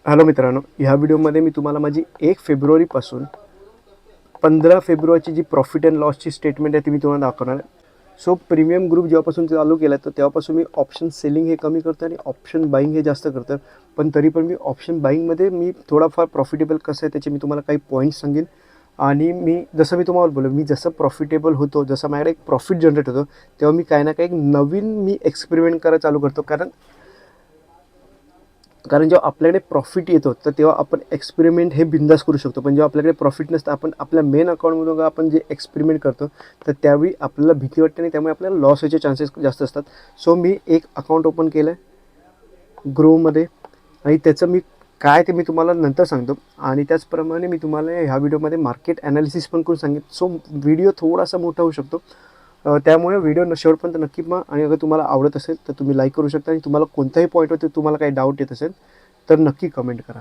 Hello मित्रांनो, ह्या व्हिडिओमध्ये मी तुम्हाला माझी 1 फेब्रुवारीपासून 15 फेब्रुवारीची जी प्रॉफिट अँड लॉसची स्टेटमेंट आहे ती मी तुम्हाला दाखवणार आहे. सो प्रीमियम ग्रुप जेव्हापासून चालू केला तर तेव्हापासून मी ऑप्शन सेलिंग हे कमी करतो आणि ऑप्शन बाईंग हे जास्त करतो. पण तरी पण मी ऑप्शन बाईंगमध्ये मी थोडाफार प्रॉफिटेबल कसं आहे त्याचे मी तुम्हाला काही पॉईंट्स सांगेन. आणि जसं मी तुम्हाला बोललो, मी जसं प्रॉफिटेबल होतो, जसं माझ्याकडे एक प्रॉफिट जनरेट होतो, तेव्हा मी काही ना काही नवीन एक्सपेरिमेंट करायला चालू करतो. कारण जेव्हा आपल्याकडे प्रॉफिट येतो तर तेव्हा आपण एक्सपेरिमेंट हे बिंदास करू शकतो. पण जेव्हा आपल्याकडे प्रॉफिट नसतं, आपण आपल्या मेन अकाउंटमधून आपण जे एक्सपेरिमेंट करतो तर त्यावेळी आपल्याला भीती वाटते आणि त्यामुळे आपल्याला लॉस व्हायचे चान्सेस जास्त असतात. सो मी एक अकाउंट ओपन केलं आहे ग्रोमध्ये आणि त्याचं मी काय ते मी तुम्हाला नंतर सांगतो. आणि त्याचप्रमाणे मी तुम्हाला ह्या व्हिडिओमध्ये मार्केट ॲनालिसिस पण करून सांगेन. सो व्हिडिओ थोडासा मोठा होऊ शकतो, त्यामुळे व्हिडिओ शेवटपर्यंत नक्की पहा. आणि अगर तुम्हाला आवडत असेल तर तुम्ही लाईक करू शकता आणि तुम्हाला कोणत्याही पॉईंटवरती तुम्हाला काही डाऊट येत असेल तर नक्की कमेंट करा.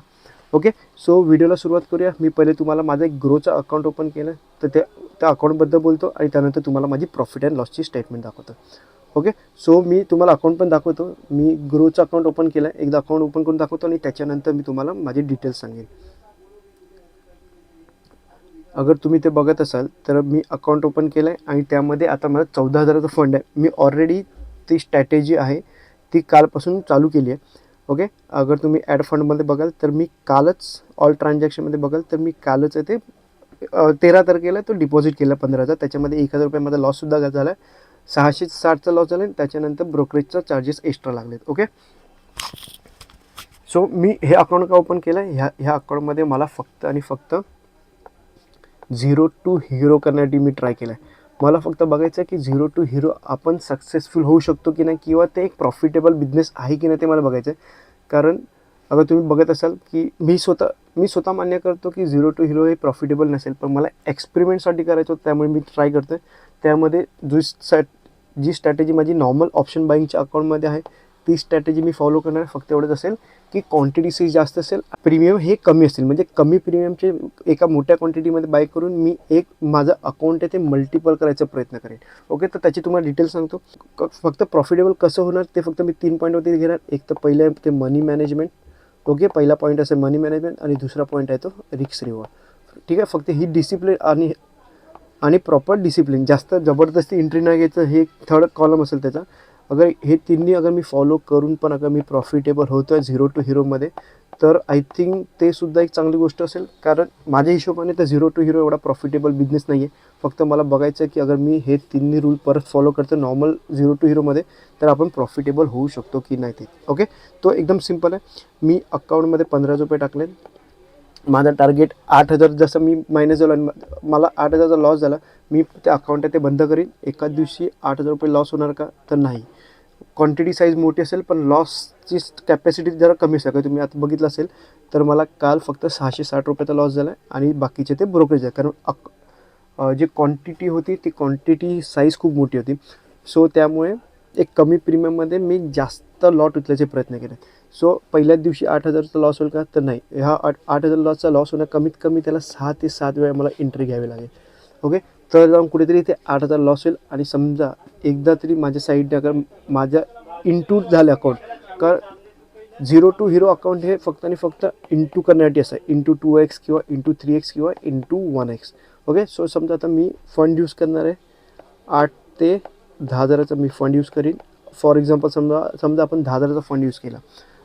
ओके, सो व्हिडिओला सुरुवात करूया. मी पहिले तुम्हाला माझं एक ग्रोचं अकाउंट ओपन केलं तर त्या अकाउंटबद्दल बोलतो आणि त्यानंतर तुम्हाला माझी प्रॉफिट अँड लॉसची स्टेटमेंट दाखवतो. ओके, सो मी तुम्हाला अकाउंट पण दाखवतो. मी ग्रोचं अकाउंट ओपन केलं आहे, एकदा अकाउंट ओपन करून दाखवतो आणि त्याच्यानंतर मी तुम्हाला माझे डिटेल्स सांगेन. अगर तुम्ही ते बघत असाल तर मी अकाउंट ओपन केलं आहे आणि त्यामध्ये आता मला 14,000चा फंड आहे. मी ऑलरेडी ती स्ट्रॅटेजी आहे ती कालपासून चालू केली आहे. ओके, अगर तुम्ही ॲड फंडमध्ये बघाल तर मी कालच ऑल ट्रान्झॅक्शनमध्ये बघाल तर मी कालच आहे ते 13 तारखेला तो डिपॉझिट केला 15,000. त्याच्यामध्ये 1,000 रुपये माझा लॉससुद्धा झाला आहे. 660चा लॉस झाला आणि त्याच्यानंतर ब्रोकरेजचा चार्जेस एक्स्ट्रा लागलेत. ओके, सो मी हे अकाउंट का ओपन केलं आहे, ह्या अकाउंटमध्ये मला फक्त आणि फक्त 0 टू हिरो करण्यासाठी मी ट्राय केलं आहे. मला फक्त बघायचं आहे की 0 टू हिरो आपण सक्सेसफुल होऊ शकतो की नाही, किंवा ते एक प्रॉफिटेबल बिझनेस आहे की नाही ते मला बघायचं आहे. कारण अगर तुम्ही बघत असाल की मी स्वतः मान्य करतो की 0 टू हिरो हे प्रॉफिटेबल नसेल, पण मला एक्सपेरिमेंटसाठी करायचं होतं त्यामुळे मी ट्राय करतो आहे. त्यामध्ये जी स्ट्रॅटेजी माझी नॉर्मल ऑप्शन बाईंगच्या अकाउंटमध्ये आहे ती स्ट्रॅटेजी मी फॉलो करणार. फक्त एवढंच असेल की क्वांटिटी साईज जास्त असेल, प्रीमियम हे कमी असतील, म्हणजे कमी प्रीमियमचे एका मोठ्या क्वांटिटीमध्ये बाय करून मी एक माझं अकाउंट आहे ते मल्टिपल करायचा प्रयत्न करेन. ओके, तर त्याची तुम्हाला डिटेल्स सांगतो. फक्त प्रॉफिटेबल कसं होणार ते फक्त मी 3 पॉईंटवरती घेणार. एक तर पहिलं ते मनी मॅनेजमेंट. ओके, पहिला पॉईंट असेल मनी मॅनेजमेंट आणि दुसरा पॉईंट आहे तो रिस्क रिवॉर्ड. ठीक आहे, फक्त ही डिसिप्लिन आणि प्रॉपर डिसिप्लिन, जास्त जबरदस्ती एंट्री नाही घ्यायचं, हे थर्ड कॉलम असेल त्याचा. अगर हे तिन्ही अगर मी फॉलो करून पण अगर मी प्रॉफिटेबल होतो आहे 0 टू हिरोमध्ये तर आय थिंक ते सुद्धा एक चांगली गोष्ट असेल. कारण माझ्या हिशोबाने तर 0 टू हिरो एवढा प्रॉफिटेबल बिझनेस नाही आहे. फक्त मला बघायचं आहे की अगर मी हे तिन्ही रूल परत फॉलो करतो नॉर्मल 0 टू हिरोमध्ये तर आपण प्रॉफिटेबल होऊ शकतो की नाही ते. ओके, तो एकदम सिम्पल आहे. मी अकाउंटमध्ये 15 रुपये टाकले. माझा टार्गेट 8,000 जसं मी मायनस झालो आणि मला 8,000चा लॉस झाला. मी ते अकाउंट आहे ते बंद करीन. एकाच दिवशी 8,000 रुपये लॉस होणार का, तर नाही. क्वांटिटी साईज मोठी असेल पण लॉसची कॅपॅसिटी जरा कमी असेल. तुम्ही आता बघितलं असेल तर मला काल फक्त 660 रुपयाचा लॉस झाला आहे आणि बाकीचे ते ब्रोकरेज आहे. कारण जी क्वांटिटी होती ती क्वांटिटी साईज खूप मोठी होती. सो त्यामुळे एक कमी प्रीमियममध्ये मी जास्त लॉट उचलायचे प्रयत्न केले. सो पहिल्याच दिवशी 8,000चा लॉस होईल का, तर नाही. ह्या 8,000 लॉसचा लॉस होणं कमीत कमी त्याला 6 ते 7 वेळा मला एंट्री घ्यावी लागेल. ओके, तर जाऊन कुठेतरी ते 8,000 लॉस होईल आणि समजा एकदा तरी माझ्या साईडने अगर माझ्या इंटू झालं अकाउंट. का 0 टू हिरो अकाउंट हे फक्त आणि फक्त इंटू करण्यासाठी असं आहे, इंटू 2x किंवा इंटू 3x किंवा इंटू 1x. ओके, सो समजा आता मी फंड यूज करणार आहे 8 ते 10,000चा मी फंड यूज करीन. फॉर एक्झाम्पल समजा आपण 10,000चा फंड यूज केला.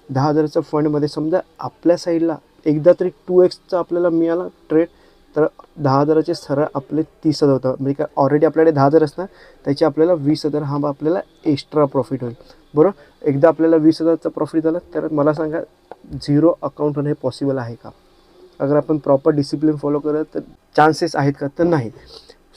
10,000चा फंडमध्ये समजा आपल्या साईडला एकदा तरी 2xचा आपल्याला मिळाला ट्रेड, तर 10,000चे सरळ आपले 30,000 होतं. म्हणजे काय, ऑलरेडी आपल्याकडे 10,000 असणार, त्याचे आपल्याला 20,000 हा आपल्याला एक्स्ट्रा प्रॉफिट होईल. बरोबर, एकदा आपल्याला 20,000चा प्रॉफिट झाला तर मला सांगा झिरो अकाउंट होणं हे पॉसिबल आहे का? अगर आपण प्रॉपर डिसिप्लिन फॉलो करत तर चान्सेस आहेत का, तर नाही.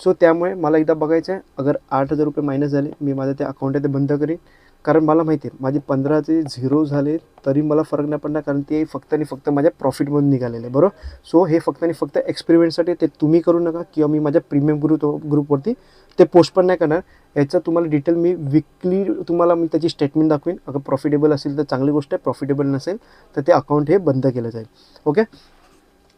सो त्यामुळे मला एकदा बघायचं आहे. अगर 8,000 रुपये मायनस झाले, मी माझं ते अकाउंट आहे ते बंद करेन. कारण मला माहिती आहे माझे 15 ते 0 झाले तरी मला फरक नाही पडणार, कारण ते फक्त आणि फक्त माझ्या प्रॉफिटमधून निघालेलं आहे. बरोबर, सो हे फक्त आणि फक्त एक्सपेरिमेंटसाठी ते तुम्ही करू नका, किंवा मी माझ्या प्रीमियम ग्रुपवरती ते पोस्ट पण नाही करणार. याचं तुम्हाला डिटेल मी वीकली तुम्हाला मी त्याची स्टेटमेंट दाखवेन. अगर प्रॉफिटेबल असेल तर चांगली गोष्ट आहे, प्रॉफिटेबल नसेल तर ते अकाउंट हे बंद केलं जाईल. ओके,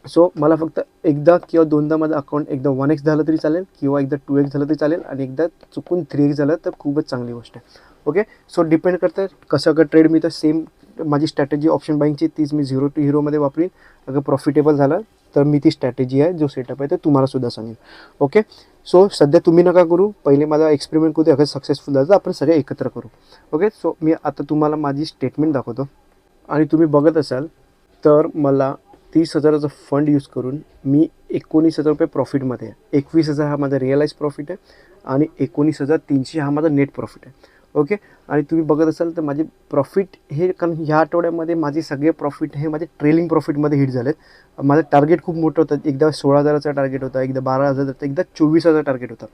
सो मला फक्त एकदा किंवा दोनदा माझं अकाउंट एकदा 1x झालं तरी चालेल, किंवा एकदा 2x झालं तरी चालेल, आणि एकदा चुकून 3x झालं तर खूपच चांगली गोष्ट आहे. ओके, सो डिपेंड करतं कसं का ट्रेड मी तर सेम माझी स्ट्रॅटेजी ऑप्शन बाईंगची तीच मी 0 to हिरोमध्ये वापरीन. अगर प्रॉफिटेबल झालं तर मी ती स्ट्रॅटेजी आहे जो सेटअप आहे ते तुम्हालासुद्धा सांगेन. ओके. सो सध्या तुम्ही नका करू, पहिले माझा एक्सपेरिमेंट करू दे. अगर सक्सेसफुल झालं तर आपण सगळे एकत्र करू. ओके. सो मी आता तुम्हाला माझी स्टेटमेंट दाखवतो आणि तुम्ही बघत असाल तर मला 30,000चा फंड यूज करून मी 19,000 रुपये प्रॉफिटमध्ये आहे. 21,000 हा माझा रिअलाइज प्रॉफिट आहे आणि 19,300 हा माझा नेट प्रॉफिट आहे. ओके. आणि तुम्ही बघत असाल तर माझे प्रॉफिट हे, कारण ह्या आठवड्यामध्ये माझे सगळे प्रॉफिट हे माझे ट्रेलिंग प्रॉफिटमध्ये हिट झालेत. माझं टार्गेट खूप मोठं होतं. एकदा 16,000चा टार्गेट होता, एकदा 12,000चा, एकदा 24,000चा टार्गेट होता.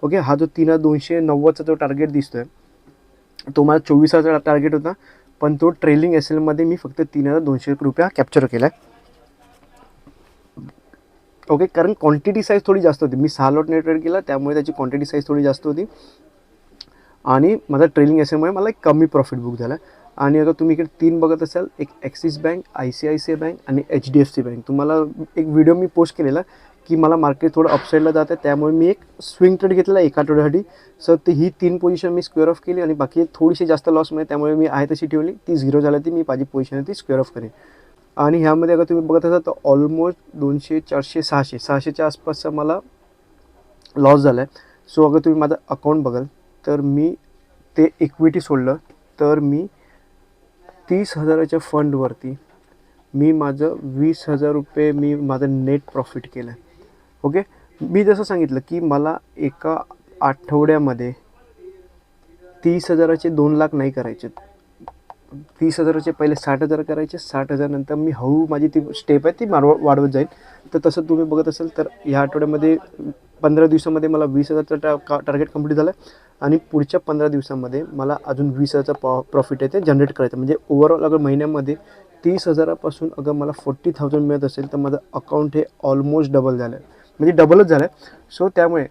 ओके. हा जो 3,290चा जो टार्गेट दिसतो आहे तो माझा 24,000चा टार्गेट होता, पण तो ट्रेलिंग एस एलमध्ये मी फक्त 3,200 रुपये कॅप्चर केला आहे. ओके. कारण क्वांटिटी साईज थोडी जास्त होती. मी 6 लॉट ट्रेड केला त्यामुळे त्याची क्वांटिटी साईज थोडी जास्त होती आणि माझा ट्रेलिंग एसएमुळे मला एक कमी प्रॉफिट बुक झाला. आणि अगर तुम्ही इकडे 3 बघत असाल, एक ॲक्सिस बँक, ICICI बँक आणि HDFC बँक. तुम्हाला एक व्हिडिओ मी पोस्ट केलेला की मला मार्केट थोडं अपसाईडला जात आहे, त्यामुळे मी एक स्विंग ट्रेड घेतलेला एका आठवड्यासाठी. सो ते ही 3 पोझिशन मी स्क्वेअर ऑफ केली आणि बाकी थोडीशी जास्त लॉस मिळते, त्यामुळे मी आहे तशी ठेवली. ती 0 झाली ती मी माझी पोझिशन ती स्क्वेअर ऑफ करेन. आणि ह्यामध्ये अगर तुम्ही बघत असाल तर ऑलमोस्ट 200, 400, 600च्या आसपासचा मला लॉस झाला आहे. सो अगर तुम्ही माझं अकाउंट बघाल तर मी ते इक्विटी सोडलं तर मी 30,000च्या फंडवरती मी माझं 20,000 रुपये मी माझं नेट प्रॉफिट केलं आहे. ओके. मी जसं सांगितलं की मला एका आठवड्यामध्ये 30,000चे 2 लाख नाही करायचे. 30,000चे पहिले 60,000 करायचे. 60,000 नंतर मी हळू माझी ती स्टेप आहे ती वाढवत जाईल. तर तसं तुम्ही बघत असाल तर ह्या आठवड्यामध्ये 15 दिवसामध्ये मला 20,000चा टार्गेट कंप्लीट झालं आणि पुढच्या 15 दिवसामध्ये मला अजून 20,000चा प्रॉफिट आहे ते जनरेट करायचं. म्हणजे ओव्हरऑल अगर महिन्यामध्ये 30,000पासून अगर मला 40,000 मिळत असेल तर माझं अकाउंट हे ऑलमोस्ट डबल झालं आहे, म्हणजे डबलच झालं आहे. सो त्यामुळे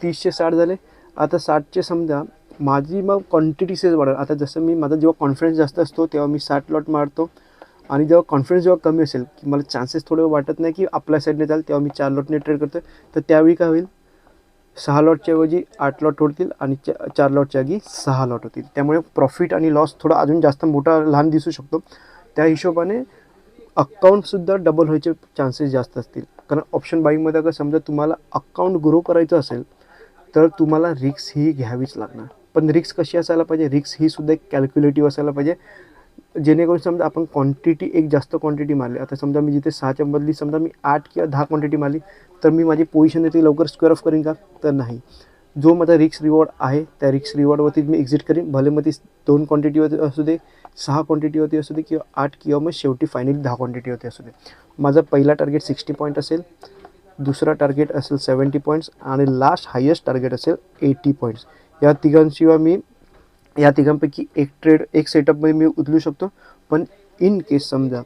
30चे 60 झाले. आता 60चे समजा माझी मग क्वांटिटी सेज वाढेल. आता जसं मी माझा जेव्हा कॉन्फिडन्स जास्त असतो तेव्हा मी 60 लॉट मारतो आणि जेव्हा कॉन्फिडन्स जेव्हा कमी असेल की मला चान्सेस थोडे वाटत नाही की आपल्या साईडने जाईल, तेव्हा मी 4 लॉटने ट्रेड करतो. तर त्यावेळी काय होईल, 6 लॉटच्या ऐवजी 8 लॉट होतील आणि 4 लॉटच्या ऐवजी 6 लॉट होतील. त्यामुळे प्रॉफिट आणि लॉस थोडा अजून जास्त मोठा लहान दिसू शकतो. त्या हिशोबाने अकाउंटसुद्धा डबल व्हायचे चान्सेस जास्त असतील. कारण ऑप्शन बाईंगमध्ये अगर समजा तुम्हाला अकाउंट ग्रो करायचं असेल तर तुम्हाला रिक्स ही घ्यावीच लागणार. पण रिक्स कशी असायला पाहिजे, रिक्स ही सुद्धा एक कॅल्क्युलेटिव्ह असायला पाहिजे, जेणेकरून समजा आपण क्वांटिटी एक जास्त क्वांटिटी मारली. आता समजा मी जिथे 6च्या बदली समजा मी 8 किंवा 10 क्वांटिटी मारली तर मी माझी पोझिशन ती लवकर स्क्वेअर ऑफ करीन का, तर नाही. जो माझा रिक्स रिवॉर्ड आहे त्या रिक्स रिवॉर्डवरती मी एक्झिट करीन. भले मग ती 2 क्वांटिटीवरती असू दे, 6 क्वांटिटीवरती असू दे किंवा 8 किंवा मग शेवटी फायनली 10 क्वांटिटीवरती असू दे. माझा पहिला टार्गेट 60 पॉईंट असेल, दुसरा टार्गेट असेल 70 पॉईंट्स आणि लास्ट हायेस्ट टार्गेट असेल 80 पॉईंट्स. या तिघांशिवाय मी या तिघांपैकी एक सेटअपमध्ये मी उचलू शकतो. पण इन केस समजा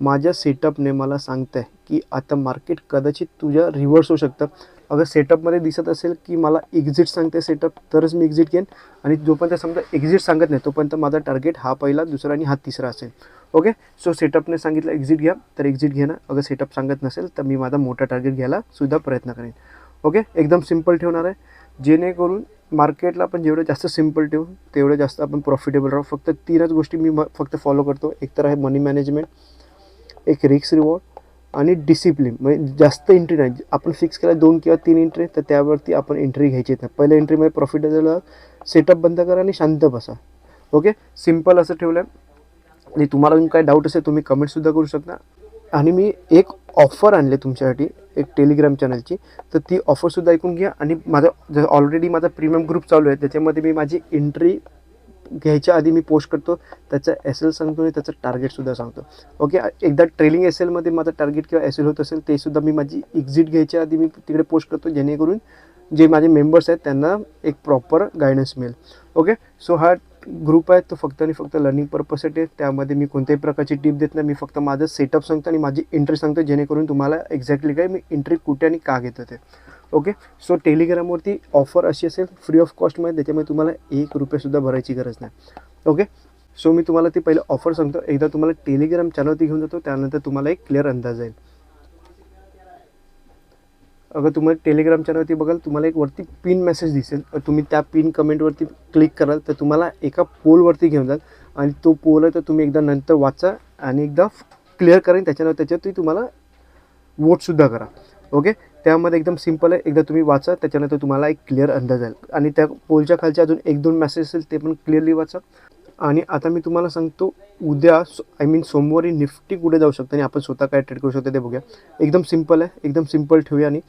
माझ्या सेटअपने मला सांगतं आहे की आता मार्केट कदाचित तुझ्या रिव्हर्स होऊ शकतं, अगर सेटअपमध्ये दिसत असेल की मला एक्झिट सांगते सेटअप, तरच मी एक्झिट घेईन. आणि जोपर्यंत समजा एक्झिट सांगत नाही तोपर्यंत माझा टार्गेट हा पहिला, दुसरा आणि हा तिसरा असेल. ओके. सो सेटअपने सांगितलं एक्झिट घ्या तर एक्झिट घेणं. अगर सेटअप सांगत नसेल तर मी माझा मोठा टार्गेट घ्यायला सुद्धा प्रयत्न करेन. ओके. एकदम सिम्पल ठेवणार आहे, जेणेकरून मार्केटला आपण जेवढं जास्त सिम्पल ठेवू तेवढं जास्त आपण प्रॉफिटेबल राहू. फक्त 3च गोष्टी मी फक्त फॉलो करतो. एक तर आहे मनी मॅनेजमेंट, एक रिस्क रिवॉर्ड आणि डिसिप्लिन. म्हणजे जास्त एंट्री नाही. आपण फिक्स केला 2 किंवा 3 एंट्री तर त्यावरती आपण एंट्री घ्यायची नाही. पहिल्या एंट्रीमध्ये प्रॉफिट झालं, सेटअप बंद करा आणि शांत बसा. ओके. सिम्पल असं ठेवलं आहे. आणि तुम्हाला अजून काय डाऊट असेल तुम्ही कमेंटसुद्धा करू शकता. आणि मी एक ऑफर आणले तुमच्यासाठी एक टेलिग्राम चॅनलची, तर ती ऑफरसुद्धा ऐकून घ्या. आणि माझं ऑलरेडी माझा प्रीमियम ग्रुप चालू आहे, त्याच्यामध्ये मी माझी एंट्री घ्यायच्या आधी मी पोस्ट करतो, त्याचा SL सांगतो आणि त्याचं टार्गेटसुद्धा सांगतो. ओके. एकदा ट्रेलिंग SLमध्ये माझं टार्गेट किंवा SL होत असेल ते सुद्धा मी माझी एक्झिट घ्यायच्या आधी मी तिकडे पोस्ट करतो, जेणेकरून जे माझे मेंबर्स आहेत त्यांना एक प्रॉपर गायडन्स मिळेल. ओके. सो हा ग्रुप आहे तो फक्त आणि फक्त लर्निंग पर्पजसाठी. त्यामध्ये मी कोणत्याही प्रकारची टिप देत नाही. मी फक्त माझं सेटअप सांगतो आणि माझी एंट्री सांगतो, जेणेकरून तुम्हाला एक्झॅक्टली काय मी एंट्री कुठे आणि का घेतो ते. ओके. सो टेलिग्रामवरती ऑफर अशी असेल फ्री ऑफ कॉस्टमध्ये, त्याच्यामुळे तुम्हाला ₹1सुद्धा भरायची गरज नाही. ओके. सो मी तुम्हाला ती पहिले ऑफर सांगतो. एकदा तुम्हाला टेलिग्राम चॅनलवरती घेऊन जातो, त्यानंतर तुम्हाला एक क्लिअर अंदाज येईल. अगर तुम्हाला टेलिग्राम चॅनलवरती बघाल तुम्हाला एक वरती पिन मेसेज दिसेल, तुम्ही त्या पिन कमेंटवरती क्लिक कराल तर तुम्हाला एका पोलवरती घेऊन जाल आणि तो पोल तर तुम्ही एकदा नंतर वाचा आणि एकदा क्लिअर करा, त्याच्यावरती तुम्हाला वोटसुद्धा करा. ओके, त्यामध्ये एकदम सिंपल आहे. एकदा तुम्ही वाचा, त्याच्यानंतर तुम्हाला एक क्लिअर अंदाज येईल. आणि त्या पोलच्या खालचे अजून 1-2 मेसेज असेल ते पण क्लिअरली वाचा. आणि आता मी तुम्हाला सांगतो उद्या सोमवारी निफ्टी कुठे जाऊ शकतं आणि आपण स्वतः काय ट्रेड करू शकतो ते बघूया. एकदम सिंपल आहे, एकदम सिंपल ठेवूया. आणि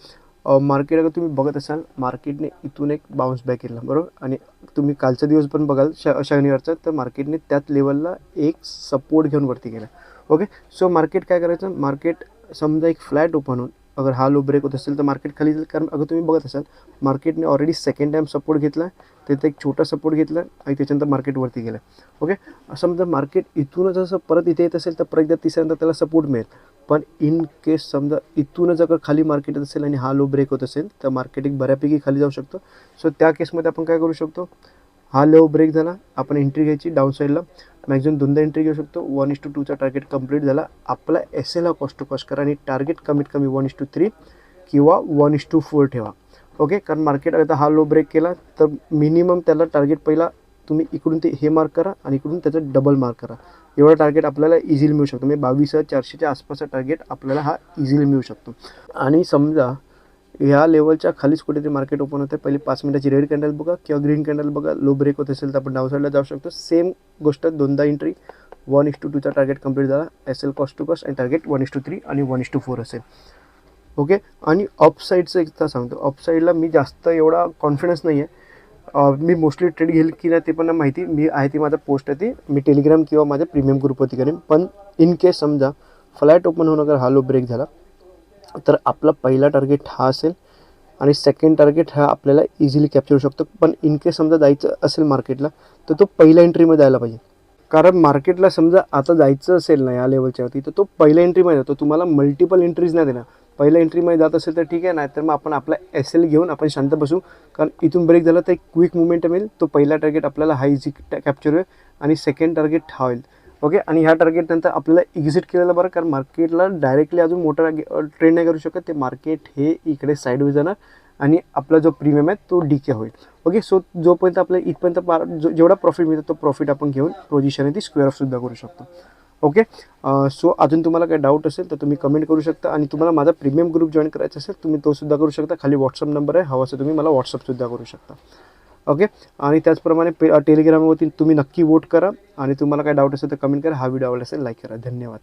मार्केट अगर तुम्ही बघत असाल, मार्केटने इथून एक बाउन्स बॅक केला बरोबर. आणि तुम्ही कालचा दिवस पण बघाल शनिवारचा, तर मार्केटने त्याच लेवलला एक सपोर्ट घेऊन वरती गेला. ओके, सो मार्केट काय करायचं, मार्केट समजा एक फ्लॅट ओपन होऊन अगर हा लो ब्रेक होत असेल तर मार्केट खाली जाईल. कारण अगर तुम्ही बघत असाल मार्केटने ऑलरेडी सेकंड टाईम सपोर्ट घेतला, तिथे एक छोटा सपोर्ट घेतला आणि त्याच्यानंतर मार्केट वरती गेलं. ओके, समजा मार्केट इथूनच असं परत इथे येत असेल तर परत एकदा तिसऱ्यांदा त्याला सपोर्ट मिळेल. पण इन केस समजा इथूनच अगर खाली मार्केट येत असेल आणि हा लो ब्रेक होत असेल तर मार्केट एक बऱ्यापैकी खाली जाऊ शकतो. सो त्या केसमध्ये आपण काय करू शकतो, हा लो ब्रेक झाला, आपण एंट्री घ्यायची डाऊन साईडला. मॅक्झिमम 2दा एंट्री घेऊ शकतो. 1:2चा टार्गेट कंप्लीट झाला. आपला SL हा कॉस्ट टू कॉस्ट करा आणि टार्गेट कमीत कमी 1:3 किंवा 1:4 ठेवा. ओके, कारण मार्केट आता हा लो ब्रेक केला तर मिनिमम त्याला टार्गेट पहिला तुम्ही इकडून ते हे मार्क करा आणि इकडून त्याचं डबल मार्क करा. एवढा टार्गेट आपल्याला इझिली मिळू शकतो. म्हणजे 22,400च्या आसपासचा टार्गेट आपल्याला हा इझिली मिळू शकतो. आणि समजा ह्या लेवलच्या खालीच कुठेतरी मार्केट ओपन होते, पहिले 5 मिनिटाची रेड कॅन्डल बघा किंवा ग्रीन कॅन्डल बघा. लो ब्रेक होत असेल तर आपण डाऊन साईडला जाऊ शकतो. सेम गोष्ट 2दा एंट्री, 1:2चा टार्गेट कंप्लीट झाला. SL कॉस्ट टू कॉस्ट आणि टार्गेट 1:3 आणि 1:4 असेल. ओके, आणि अपसाईडचं एकदा सांगतो, अपसाईडला मी जास्त एवढा कॉन्फिडन्स नाही आहे. मी मोस्टली ट्रेड घेईल की नाही ते पण माहिती मी आहे, ती माझा पोस्ट आहे, ती मी टेलिग्राम किंवा माझ्या प्रीमियम ग्रुपवरती करेन. पण इन केस समजा फ्लॅट ओपन होऊन अगर हा लो ब्रेक झाला तर आपला पहिला टार्गेट हा असेल आणि सेकंड टार्गेट हा आपल्याला इझिली कॅप्चर होऊ शकतो. पण इन केस समजा जायचं असेल मार्केटला तर तो पहिल्या एंट्रीमध्ये जायला पाहिजे. कारण मार्केटला समजा आता जायचं असेल ना या लेवलच्यावरती तर तो पहिल्या एंट्रीमध्ये जातो, तुम्हाला मल्टिपल एंट्रीज नाही देणार. पहिल्या एंट्रीमध्ये जात असेल तर ठीक आहे, नाही तर मग आपण आपला SL घेऊन आपण शांत बसू. कारण इथून ब्रेक झाला तर एक क्विक मुवमेंट मिळेल, तो पहिला टार्गेट आपल्याला हा इझी कॅप्चर होईल आणि सेकंड टार्गेट हा होईल. ओके, आणि ह्या टार्गेटनंतर आपल्याला एक्झिट केलेलं बरं, कारण मार्केटला डायरेक्टली अजून मोठा ट्रेड नाही करू शकत. ते मार्केट हे इकडे साईडवेज जाणार आणि आपला जो प्रीमियम आहे तो डीके होईल. ओके, सो जोपर्यंत आपल्याला इथपर्यंत जेवढा प्रॉफिट मिळतो तो प्रॉफिट आपण घेऊन पोझिशन आहे ती स्क्वेअर ऑफसुद्धा करू शकतो. ओके, सो अजून तुम्हाला काही डाऊट असेल तर तुम्ही कमेंट करू शकता. आणि तुम्हाला माझा प्रीमियम ग्रुप जॉईन करायचा असेल तुम्ही तो सुद्धा करू शकता. खाली व्हॉट्सअप नंबर आहे, हवा असेल तुम्ही मला व्हॉट्सअपसुद्धा करू शकता. ओके, आणि त्याचप्रमाणे टेलिग्रामवरती तुम्ही नक्की वोट करा. आणि तुम्हाला काय डाऊट असेल तर कमेंट करा. हा व्हिडिओ आवडला असेल लाईक करा. धन्यवाद.